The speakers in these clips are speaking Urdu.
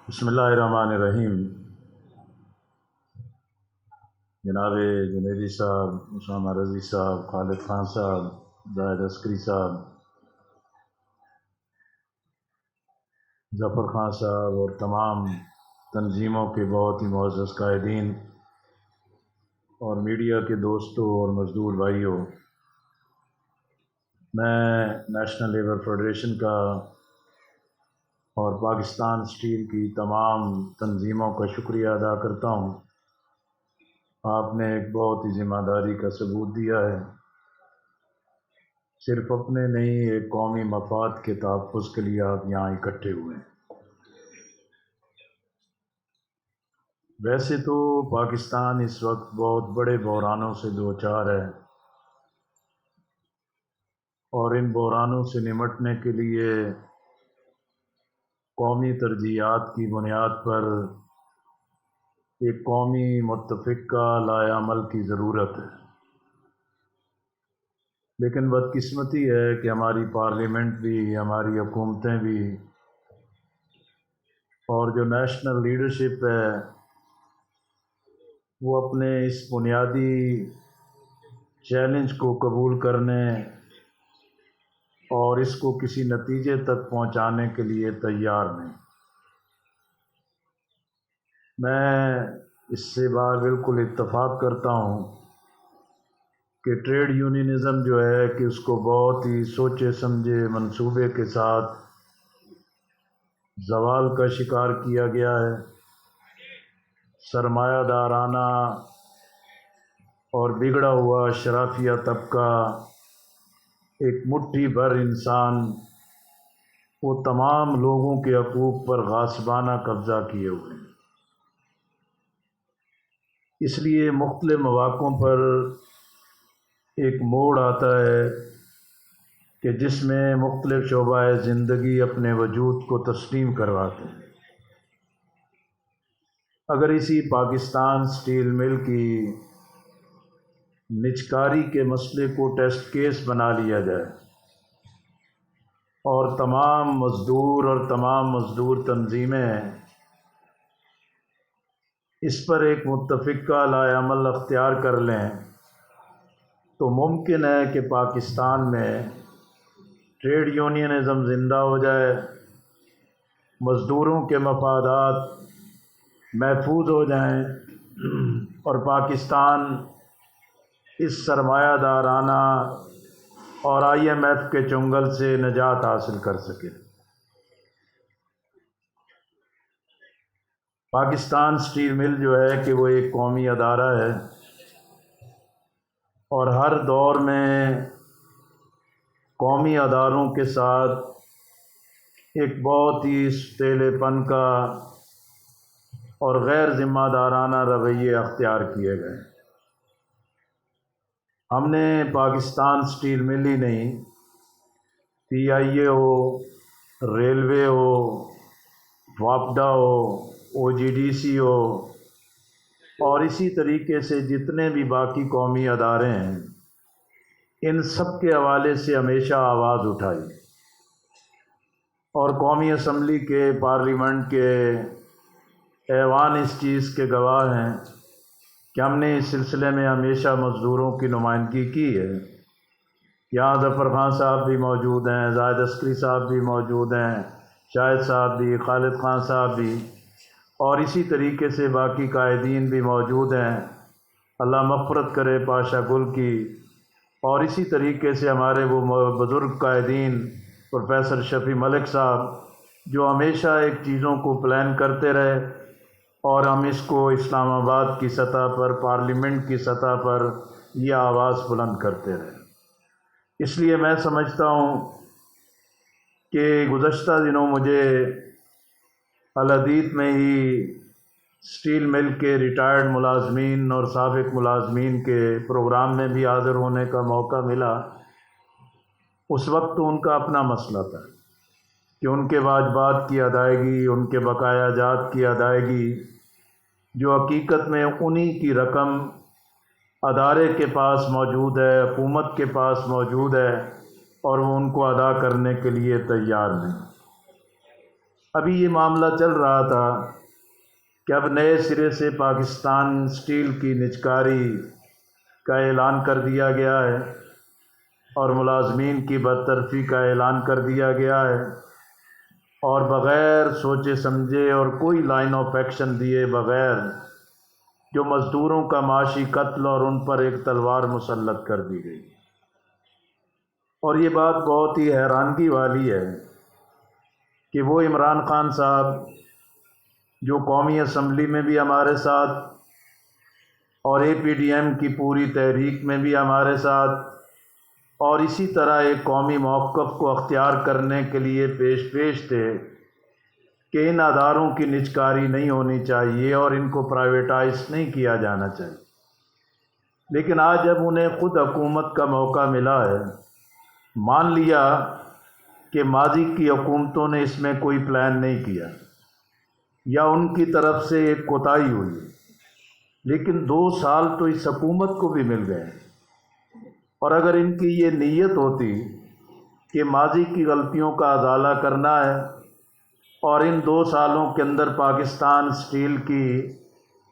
بسم اللہ الرحمن الرحیم۔ جناب جنیدی صاحب، اسامہ رضی صاحب، خالد خان صاحب، زاہد عسکری صاحب، ظفر خان صاحب اور تمام تنظیموں کے بہت ہی معزز قائدین اور میڈیا کے دوستوں اور مزدور بھائیوں، میں نیشنل لیبر فیڈریشن کا اور پاکستان اسٹیل کی تمام تنظیموں کا شکریہ ادا کرتا ہوں۔ آپ نے ایک بہت ہی ذمہ داری کا ثبوت دیا ہے، صرف اپنے نہیں ایک قومی مفاد کے تحفظ کے لیے آپ یہاں اکٹھے ہوئے ہیں۔ ویسے تو پاکستان اس وقت بہت بڑے بحرانوں سے دوچار ہے، اور ان بحرانوں سے نمٹنے کے لیے قومی ترجیحات کی بنیاد پر ایک قومی متفقہ لائحہ عمل کی ضرورت ہے۔ لیکن بدقسمتی ہے کہ ہماری پارلیمنٹ بھی، ہماری حکومتیں بھی اور جو نیشنل لیڈرشپ ہے وہ اپنے اس بنیادی چیلنج کو قبول کرنے اور اس کو کسی نتیجے تک پہنچانے کے لیے تیار نہیں۔ میں اس سے بالکل اتفاق کرتا ہوں کہ ٹریڈ یونینزم جو ہے کہ اس کو بہت ہی سوچے سمجھے منصوبے کے ساتھ زوال کا شکار کیا گیا ہے۔ سرمایہ دارانہ اور بگڑا ہوا اشرافیہ طبقہ، ایک مٹھی بھر انسان، وہ تمام لوگوں کے حقوق پر غاصبانہ قبضہ کیے ہوئے ہیں۔ اس لیے مختلف مواقعوں پر ایک موڑ آتا ہے کہ جس میں مختلف شعبہ زندگی اپنے وجود کو تسلیم کرواتے ہیں۔ اگر اسی پاکستان اسٹیل مل کی نجکاری کے مسئلے کو ٹیسٹ کیس بنا لیا جائے اور تمام مزدور تنظیمیں اس پر ایک متفقہ لائحہ عمل اختیار کر لیں تو ممکن ہے کہ پاکستان میں ٹریڈ یونینزم زندہ ہو جائے، مزدوروں کے مفادات محفوظ ہو جائیں اور پاکستان اس سرمایہ دارانہ اور IMF کے چنگل سے نجات حاصل کر سکے۔ پاکستان اسٹیل مل جو ہے کہ وہ ایک قومی ادارہ ہے، اور ہر دور میں قومی اداروں کے ساتھ ایک بہت ہی ستیلے پن کا اور غیر ذمہ دارانہ رویے اختیار کیے گئے۔ ہم نے پاکستان اسٹیل مل ہی نہیں، PIA ہو، ریلوے ہو، وابڈا ہو، OGDC ہو اور اسی طریقے سے جتنے بھی باقی قومی ادارے ہیں، ان سب کے حوالے سے ہمیشہ آواز اٹھائی، اور قومی اسمبلی کے، پارلیمنٹ کے ایوان اس چیز کے گواہ ہیں کہ ہم نے اس سلسلے میں ہمیشہ مزدوروں کی نمائندگی کی ہے۔ یہاں ظفر خان صاحب بھی موجود ہیں، زاہد عسکری صاحب بھی موجود ہیں، شاہد صاحب بھی، خالد خان صاحب بھی، اور اسی طریقے سے باقی قائدین بھی موجود ہیں۔ اللہ مغفرت کرے پاشا گل کی، اور اسی طریقے سے ہمارے وہ بزرگ قائدین پروفیسر شفیع ملک صاحب، جو ہمیشہ ایک چیزوں کو پلان کرتے رہے اور ہم اس کو اسلام آباد کی سطح پر، پارلیمنٹ کی سطح پر یہ آواز بلند کرتے رہے۔ اس لیے میں سمجھتا ہوں کہ گزشتہ دنوں مجھے الحدیث میں ہی اسٹیل مل کے ریٹائرڈ ملازمین اور سابق ملازمین کے پروگرام میں بھی حاضر ہونے کا موقع ملا۔ اس وقت تو ان کا اپنا مسئلہ تھا کہ ان کے واجبات کی ادائیگی، ان کے بقایا جات کی ادائیگی، جو حقیقت میں انہی کی رقم ادارے کے پاس موجود ہے، حکومت کے پاس موجود ہے، اور وہ ان کو ادا کرنے کے لیے تیار نہیں۔ ابھی یہ معاملہ چل رہا تھا کہ اب نئے سرے سے پاکستان اسٹیل کی نجکاری کا اعلان کر دیا گیا ہے اور ملازمین کی برطرفی کا اعلان کر دیا گیا ہے، اور بغیر سوچے سمجھے اور کوئی لائن آف ایکشن دیے بغیر جو مزدوروں کا معاشی قتل اور ان پر ایک تلوار مسلط کر دی گئی۔ اور یہ بات بہت ہی حیرانگی والی ہے کہ وہ عمران خان صاحب جو قومی اسمبلی میں بھی ہمارے ساتھ اور اے پی ڈی ایم کی پوری تحریک میں بھی ہمارے ساتھ اور اسی طرح ایک قومی موقف کو اختیار کرنے کے لیے پیش تھے کہ ان اداروں کی نجکاری نہیں ہونی چاہیے اور ان کو پرائیویٹائز نہیں کیا جانا چاہیے، لیکن آج جب انہیں خود حکومت کا موقع ملا ہے، مان لیا کہ ماضی کی حکومتوں نے اس میں کوئی پلان نہیں کیا یا ان کی طرف سے ایک کوتاہی ہوئی، لیکن 2 سال تو اس حکومت کو بھی مل گئے، اور اگر ان کی یہ نیت ہوتی کہ ماضی کی غلطیوں کا ازالہ کرنا ہے اور ان 2 سالوں کے اندر پاکستان اسٹیل کی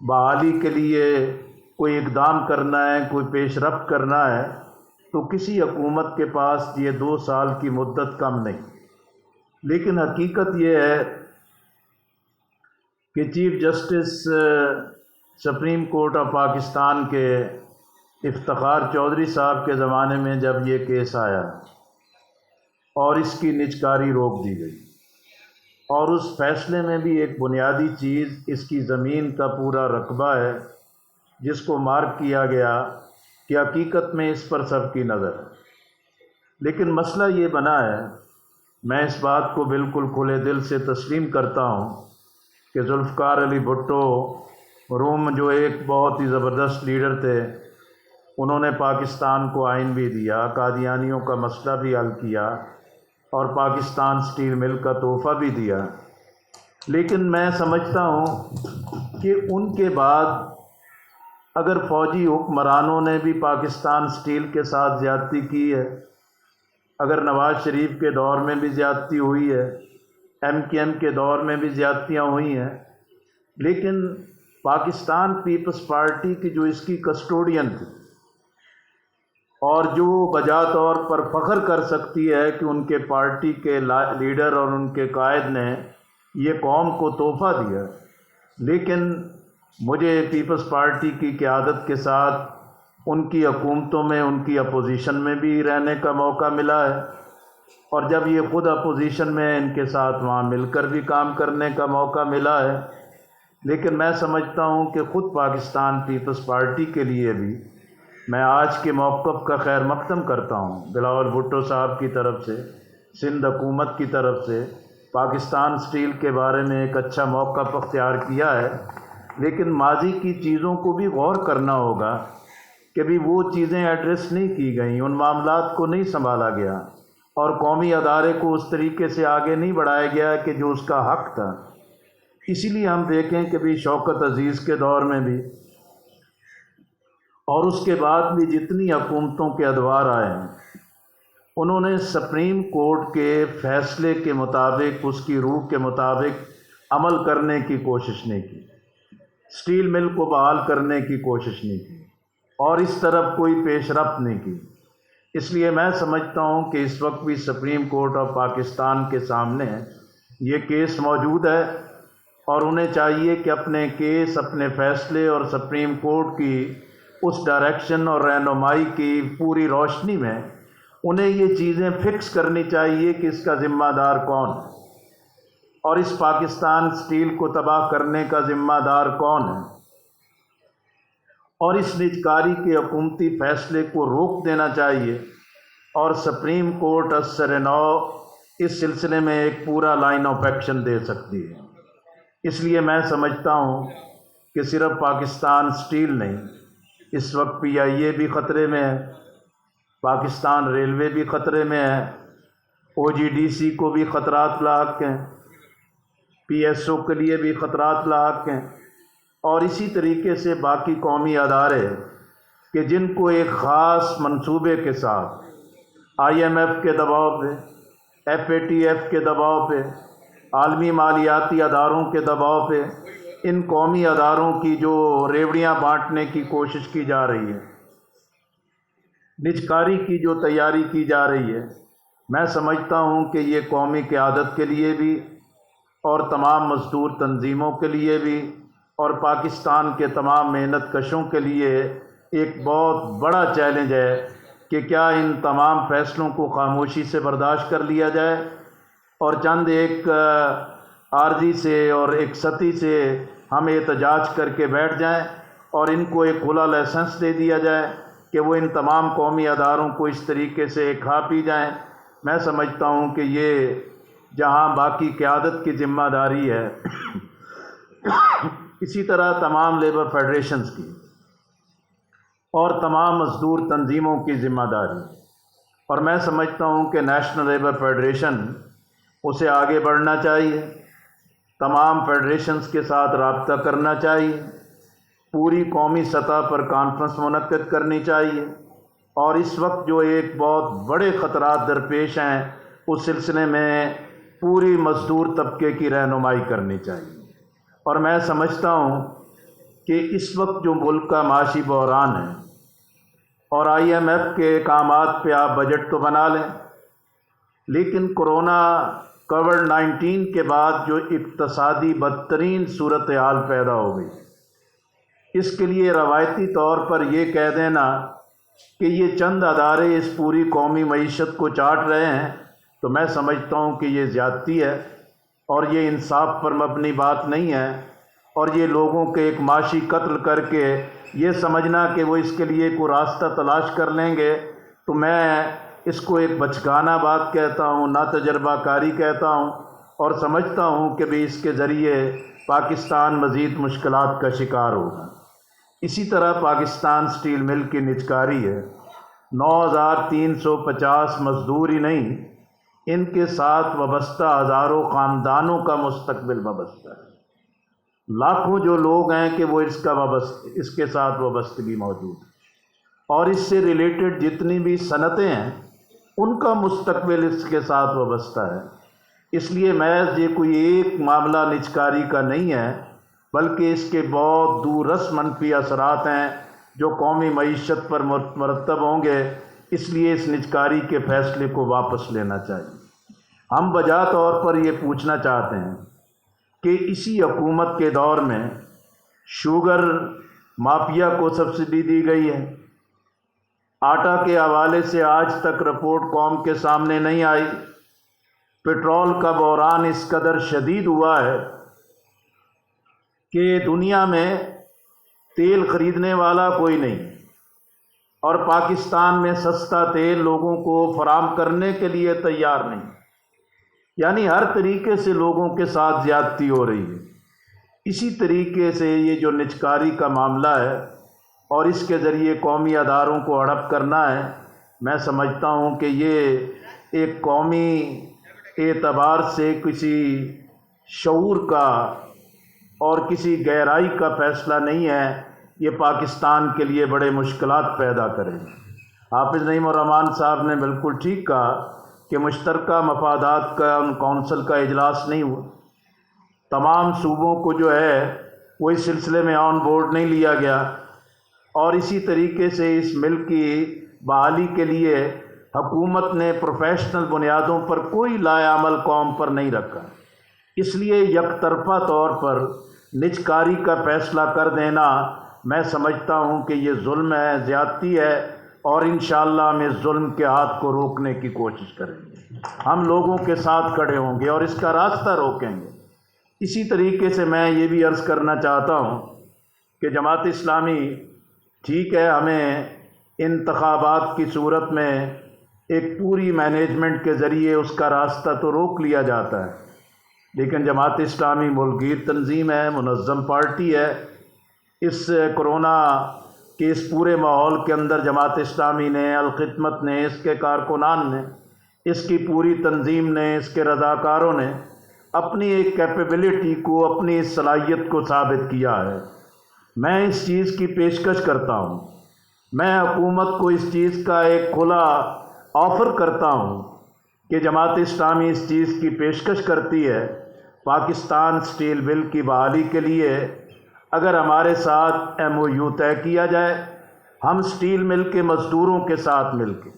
بحالی کے لیے کوئی اقدام کرنا ہے، کوئی پیش رفت کرنا ہے، تو کسی حکومت کے پاس یہ 2 سال کی مدت کم نہیں۔ لیکن حقیقت یہ ہے کہ chief justice supreme court of Pakistan کے افتخار چودھری صاحب کے زمانے میں جب یہ کیس آیا اور اس کی نجکاری روک دی گئی، اور اس فیصلے میں بھی ایک بنیادی چیز اس کی زمین کا پورا رقبہ ہے جس کو مارک کیا گیا کہ حقیقت میں اس پر سب کی نظر ہے۔ لیکن مسئلہ یہ بنا ہے، میں اس بات کو بالکل کھلے دل سے تسلیم کرتا ہوں کہ ذوالفقار علی بھٹو روم جو ایک بہت ہی زبردست لیڈر تھے، انہوں نے پاکستان کو آئین بھی دیا، قادیانیوں کا مسئلہ بھی حل کیا اور پاکستان اسٹیل مل کا تحفہ بھی دیا، لیکن میں سمجھتا ہوں کہ ان کے بعد اگر فوجی حکمرانوں نے بھی پاکستان اسٹیل کے ساتھ زیادتی کی ہے، اگر نواز شریف کے دور میں بھی زیادتی ہوئی ہے، ایم کیو ایم کے دور میں بھی زیادتیاں ہوئی ہیں، لیکن پاکستان پیپلز پارٹی کی جو اس کی کسٹوڈین تھی اور جو بجا طور پر فخر کر سکتی ہے کہ ان کے پارٹی کے لیڈر اور ان کے قائد نے یہ قوم کو تحفہ دیا، لیکن مجھے پیپلز پارٹی کی قیادت کے ساتھ ان کی حکومتوں میں ان کی اپوزیشن میں بھی رہنے کا موقع ملا ہے، اور جب یہ خود اپوزیشن میں ان کے ساتھ وہاں مل کر بھی کام کرنے کا موقع ملا ہے، لیکن میں سمجھتا ہوں کہ خود پاکستان پیپلز پارٹی کے لیے بھی میں آج کے موقف کا خیر مقدم کرتا ہوں۔ بلاول بھٹو صاحب کی طرف سے، سندھ حکومت کی طرف سے پاکستان اسٹیل کے بارے میں ایک اچھا موقف اختیار کیا ہے، لیکن ماضی کی چیزوں کو بھی غور کرنا ہوگا کہ بھی وہ چیزیں ایڈریس نہیں کی گئیں، ان معاملات کو نہیں سنبھالا گیا اور قومی ادارے کو اس طریقے سے آگے نہیں بڑھایا گیا کہ جو اس کا حق تھا۔ اسی لیے ہم دیکھیں کہ بھی شوکت عزیز کے دور میں بھی اور اس کے بعد بھی جتنی حکومتوں کے ادوار آئے ہیں، انہوں نے سپریم کورٹ کے فیصلے کے مطابق، اس کی روح کے مطابق عمل کرنے کی کوشش نہیں کی، اسٹیل مل کو بحال کرنے کی کوشش نہیں کی اور اس طرف کوئی پیش رفت نہیں کی۔ اس لیے میں سمجھتا ہوں کہ اس وقت بھی سپریم کورٹ آف پاکستان کے سامنے یہ کیس موجود ہے، اور انہیں چاہیے کہ اپنے کیس، اپنے فیصلے اور سپریم کورٹ کی اس ڈائریکشن اور رہنمائی کی پوری روشنی میں انہیں یہ چیزیں فکس کرنی چاہیے کہ اس کا ذمہ دار کون ہے اور اس پاکستان اسٹیل کو تباہ کرنے کا ذمہ دار کون ہے، اور اس نجکاری کے حکومتی فیصلے کو روک دینا چاہیے، اور سپریم کورٹ اثر نو اس سلسلے میں ایک پورا لائن آف ایکشن دے سکتی ہے۔ اس لیے میں سمجھتا ہوں کہ صرف پاکستان اسٹیل نہیں، اس وقت پی آئی اے بھی خطرے میں ہے، پاکستان ریلوے بھی خطرے میں ہے، او جی ڈی سی کو بھی خطرات لاحق ہیں، پی ایس او کے لیے بھی خطرات لاحق ہیں، اور اسی طریقے سے باقی قومی ادارے کہ جن کو ایک خاص منصوبے کے ساتھ آئی ایم ایف کے دباؤ پہ، ایف اے ٹی ایف کے دباؤ پہ عالمی مالیاتی اداروں کے دباؤ پہ ان قومی اداروں کی جو ریوڑیاں بانٹنے کی کوشش کی جا رہی ہے، نجکاری کی جو تیاری کی جا رہی ہے، میں سمجھتا ہوں کہ یہ قومی قیادت کے لیے بھی اور تمام مزدور تنظیموں کے لیے بھی اور پاکستان کے تمام محنت کشوں کے لیے ایک بہت بڑا چیلنج ہے کہ کیا ان تمام فیصلوں کو خاموشی سے برداشت کر لیا جائے اور چند ایک عارضی سے اور ایک سطحی سے ہم احتجاج کر کے بیٹھ جائیں اور ان کو ایک کھلا لائسنس دے دیا جائے کہ وہ ان تمام قومی اداروں کو اس طریقے سے کھا پی جائیں۔ میں سمجھتا ہوں کہ یہ جہاں باقی قیادت کی ذمہ داری ہے، اسی طرح تمام لیبر فیڈریشنز کی اور تمام مزدور تنظیموں کی ذمہ داری، اور میں سمجھتا ہوں کہ نیشنل لیبر فیڈریشن اسے آگے بڑھنا چاہیے، تمام فیڈریشنز کے ساتھ رابطہ کرنا چاہیے، پوری قومی سطح پر کانفرنس منعقد کرنی چاہیے، اور اس وقت جو ایک بہت بڑے خطرات درپیش ہیں اس سلسلے میں پوری مزدور طبقے کی رہنمائی کرنی چاہیے۔ اور میں سمجھتا ہوں کہ اس وقت جو ملک کا معاشی بحران ہے اور IMF کے اقدامات پہ آپ بجٹ تو بنا لیں، لیکن کورونا کووڈ-19 کے بعد جو اقتصادی بدترین صورتحال پیدا ہو گئی، اس کے لیے روایتی طور پر یہ کہہ دینا کہ یہ چند ادارے اس پوری قومی معیشت کو چاٹ رہے ہیں، تو میں سمجھتا ہوں کہ یہ زیادتی ہے اور یہ انصاف پر مبنی بات نہیں ہے، اور یہ لوگوں کے ایک معاشی قتل کر کے یہ سمجھنا کہ وہ اس کے لیے کوئی راستہ تلاش کر لیں گے، تو میں اس کو ایک بچگانہ بات کہتا ہوں، نا تجربہ کاری کہتا ہوں، اور سمجھتا ہوں کہ بھی اس کے ذریعے پاکستان مزید مشکلات کا شکار ہوگا۔ اسی طرح پاکستان سٹیل مل کی نجکاری ہے، 9350 مزدور ہی نہیں، ان کے ساتھ وابستہ ہزاروں خاندانوں کا مستقبل وابستہ ہے، لاکھوں جو لوگ ہیں کہ وہ اس کے ساتھ وابستگی موجود ہے، اور اس سے ریلیٹڈ جتنی بھی صنعتیں ہیں ان کا مستقبل اس کے ساتھ وابستہ ہے۔ اس لیے محض یہ کوئی ایک معاملہ نجکاری کا نہیں ہے، بلکہ اس کے بہت دوررس منفی اثرات ہیں جو قومی معیشت پر مرتب ہوں گے۔ اس لیے اس نجکاری کے فیصلے کو واپس لینا چاہیے۔ ہم بجا طور پر یہ پوچھنا چاہتے ہیں کہ اسی حکومت کے دور میں شوگر مافیا کو سبسڈی دی گئی ہے، آٹا کے حوالے سے آج تک رپورٹ قوم کے سامنے نہیں آئی، پیٹرول کا بحران اس قدر شدید ہوا ہے کہ دنیا میں تیل خریدنے والا کوئی نہیں، اور پاکستان میں سستا تیل لوگوں کو فراہم کرنے کے لیے تیار نہیں، یعنی ہر طریقے سے لوگوں کے ساتھ زیادتی ہو رہی ہے۔ اسی طریقے سے یہ جو نجکاری کا معاملہ ہے اور اس کے ذریعے قومی اداروں کو ہڑپ کرنا ہے، میں سمجھتا ہوں کہ یہ ایک قومی اعتبار سے کسی شعور کا اور کسی گہرائی کا فیصلہ نہیں ہے، یہ پاکستان کے لیے بڑے مشکلات پیدا کرے گا۔ حافظ نعیم الرحمن صاحب نے بالکل ٹھیک کہا کہ مشترکہ مفادات کا کونسل کا اجلاس نہیں ہوا، تمام صوبوں کو جو ہے وہ اس سلسلے میں آن بورڈ نہیں لیا گیا، اور اسی طریقے سے اس ملک کی بحالی کے لیے حکومت نے پروفیشنل بنیادوں پر کوئی لائحہ عمل قوم پر نہیں رکھا۔ اس لیے یک طرفہ طور پر نجکاری کا فیصلہ کر دینا، میں سمجھتا ہوں کہ یہ ظلم ہے، زیادتی ہے، اور انشاءاللہ ہم اس ظلم کے ہاتھ کو روکنے کی کوشش کریں گے، ہم لوگوں کے ساتھ کھڑے ہوں گے اور اس کا راستہ روکیں گے۔ اسی طریقے سے میں یہ بھی عرض کرنا چاہتا ہوں کہ جماعت اسلامی ٹھیک ہے، ہمیں انتخابات کی صورت میں ایک پوری مینجمنٹ کے ذریعے اس کا راستہ تو روک لیا جاتا ہے، لیکن جماعت اسلامی ملکگیر تنظیم ہے، منظم پارٹی ہے۔ اس کورونا کے اس پورے ماحول کے اندر جماعت اسلامی نے، الخدمت نے، اس کے کارکنان نے، اس کی پوری تنظیم نے، اس کے رضاکاروں نے اپنی ایک کیپیبلٹی کو، اپنی اس صلاحیت کو ثابت کیا ہے۔ میں اس چیز کی پیشکش کرتا ہوں، میں حکومت کو اس چیز کا ایک کھلا آفر کرتا ہوں کہ جماعت اسلامی اس چیز کی پیشکش کرتی ہے پاکستان اسٹیل مل کی بحالی کے لیے اگر ہمارے ساتھ MOU طے کیا جائے، ہم اسٹیل مل کے مزدوروں کے ساتھ مل کے،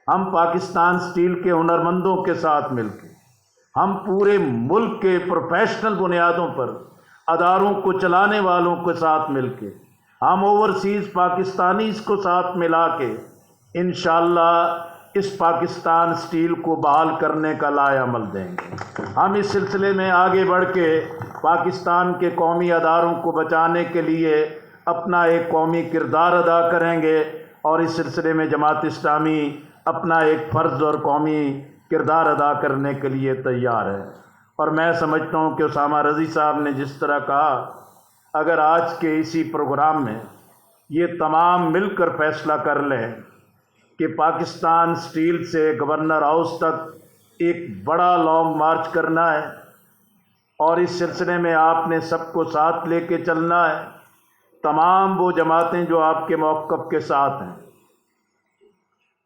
ہم پاکستان اسٹیل کے ہنرمندوں کے ساتھ مل کے، ہم پورے ملک کے پروفیشنل بنیادوں پر اداروں کو چلانے والوں کے ساتھ مل کے، ہم اوورسیز پاکستانیز کو ساتھ ملا کے انشاءاللہ اس پاکستان اسٹیل کو بحال کرنے کا لائحہ عمل دیں گے۔ ہم اس سلسلے میں آگے بڑھ کے پاکستان کے قومی اداروں کو بچانے کے لیے اپنا ایک قومی کردار ادا کریں گے، اور اس سلسلے میں جماعت اسلامی اپنا ایک فرض اور قومی کردار ادا کرنے کے لیے تیار ہے۔ اور میں سمجھتا ہوں کہ اسامہ رضی صاحب نے جس طرح کہا، اگر آج کے اسی پروگرام میں یہ تمام مل کر فیصلہ کر لیں کہ پاکستان اسٹیل سے گورنر ہاؤس تک ایک بڑا لانگ مارچ کرنا ہے، اور اس سلسلے میں آپ نے سب کو ساتھ لے کے چلنا ہے، تمام وہ جماعتیں جو آپ کے موقف کے ساتھ ہیں،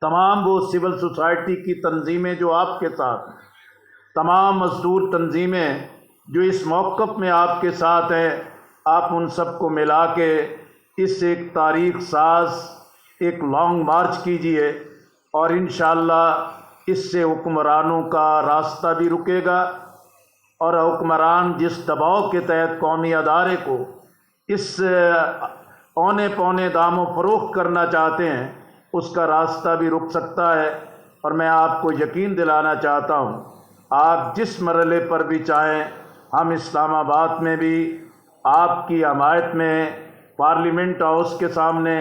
تمام وہ سول سوسائٹی کی تنظیمیں جو آپ کے ساتھ ہیں، تمام مزدور تنظیمیں جو اس موقف میں آپ کے ساتھ ہیں، آپ ان سب کو ملا کے اس ایک تاریخ ساز ایک لانگ مارچ کیجئے، اور انشاءاللہ اس سے حکمرانوں کا راستہ بھی رکے گا، اور حکمران جس دباؤ کے تحت قومی ادارے کو اس اونے پونے دام و فروخت کرنا چاہتے ہیں، اس کا راستہ بھی رک سکتا ہے۔ اور میں آپ کو یقین دلانا چاہتا ہوں، آپ جس مرحلے پر بھی چاہیں، ہم اسلام آباد میں بھی آپ کی حمایت میں پارلیمنٹ ہاؤس کے سامنے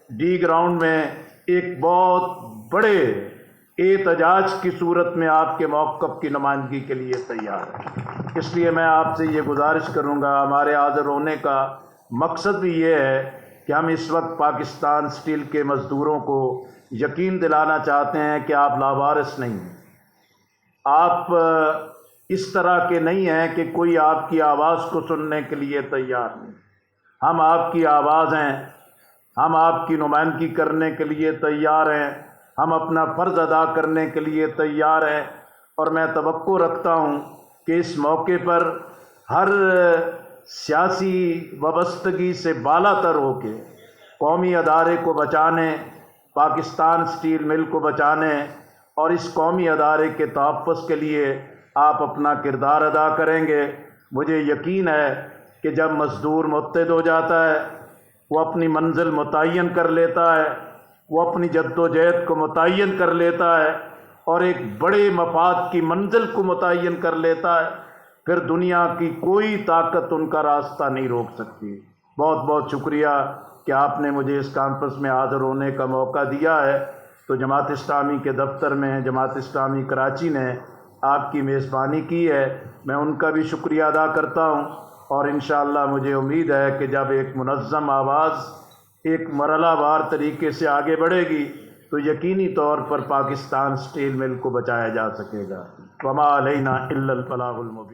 ڈی گراؤنڈ میں ایک بہت بڑے احتجاج کی صورت میں آپ کے موقف کی نمائندگی کے لیے تیار ہے۔ اس لیے میں آپ سے یہ گزارش کروں گا، ہمارے حاضر ہونے کا مقصد بھی یہ ہے کہ ہم اس وقت پاکستان اسٹیل کے مزدوروں کو یقین دلانا چاہتے ہیں کہ آپ لاوارث نہیں ہیں، آپ اس طرح کے نہیں ہیں کہ کوئی آپ کی آواز کو سننے کے لیے تیار نہیں۔ ہم آپ کی آواز ہیں، ہم آپ کی نمائندگی کرنے کے لیے تیار ہیں، ہم اپنا فرض ادا کرنے کے لیے تیار ہیں، اور میں توقع رکھتا ہوں کہ اس موقع پر ہر سیاسی وابستگی سے بالا تر ہو کے قومی ادارے کو بچانے، پاکستان اسٹیل مل کو بچانے اور اس قومی ادارے کے تحفظ کے لیے آپ اپنا کردار ادا کریں گے۔ مجھے یقین ہے کہ جب مزدور متحد ہو جاتا ہے، وہ اپنی منزل متعین کر لیتا ہے، وہ اپنی جد و جہد کو متعین کر لیتا ہے، اور ایک بڑے مفاد کی منزل کو متعین کر لیتا ہے، پھر دنیا کی کوئی طاقت ان کا راستہ نہیں روک سکتی۔ بہت بہت شکریہ کہ آپ نے مجھے اس کانفرنس میں حاضر ہونے کا موقع دیا ہے۔ تو جماعت اسلامی کے دفتر میں جماعت اسلامی کراچی نے آپ کی میزبانی کی ہے، میں ان کا بھی شکریہ ادا کرتا ہوں، اور انشاءاللہ مجھے امید ہے کہ جب ایک منظم آواز ایک مرحلہ وار طریقے سے آگے بڑھے گی تو یقینی طور پر پاکستان اسٹیل مل کو بچایا جا سکے گا۔ وما علینا الا البلاغ المبین۔